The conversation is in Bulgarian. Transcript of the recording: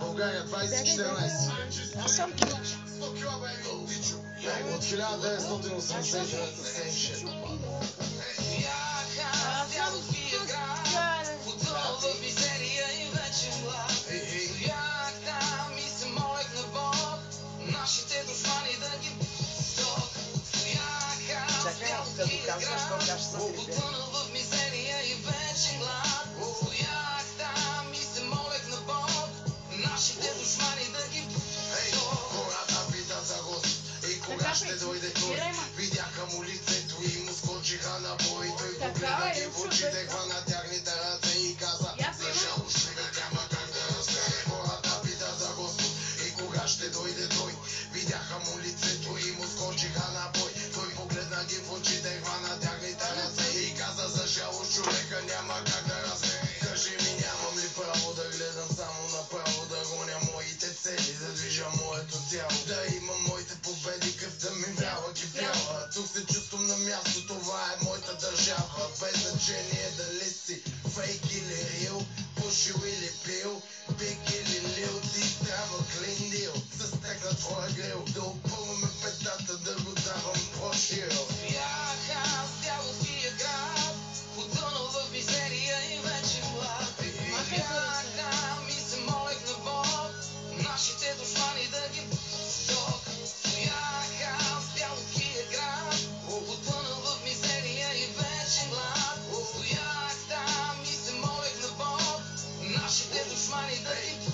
България 2014. Аз съм кич. От 1989 same shit. Нашите душмани да ги Чакай, като казваш, що каш са трите. потънал в мизерия и вечен глад. Стоях там и се молех на Бог. Нашите душмани да ги Хората питат за Господ и кога ще дойде той. Видяха му лицето и му скочиха на бой. Той погледна ги в очите, хвана тяхните ръце и каза: за жалост човек няма как да разбере. Хората питат за Господ и кога ще дойде той. Видяха му лицето и му скочиха на бой. Той погледна ги в очите, хвана тяхните ръце и каза: за жалост човека няма как да разбере. Кажи ми, нямам ли право да гледам само направо, да гоня моите цели, да движа моето тяло, да имам моите победи, къвта ми вяла кипяла. Тук се чувствам на място, това е моята държава. Без значение дали си фейк или рил, пушил или пил, биг или лил, ти трябва клин дил. С тек на твоя грил, да опълваме петата, да го давам по-широ. бяха с дяволския град, потънал в мизерия и вечен глад. Бях там и се молех на Бог, нашите душмани да ги стояха с дяволския град, потънал в мизерия и вечен глад. Стоях там и се молех на Бог, нашите душмани да ги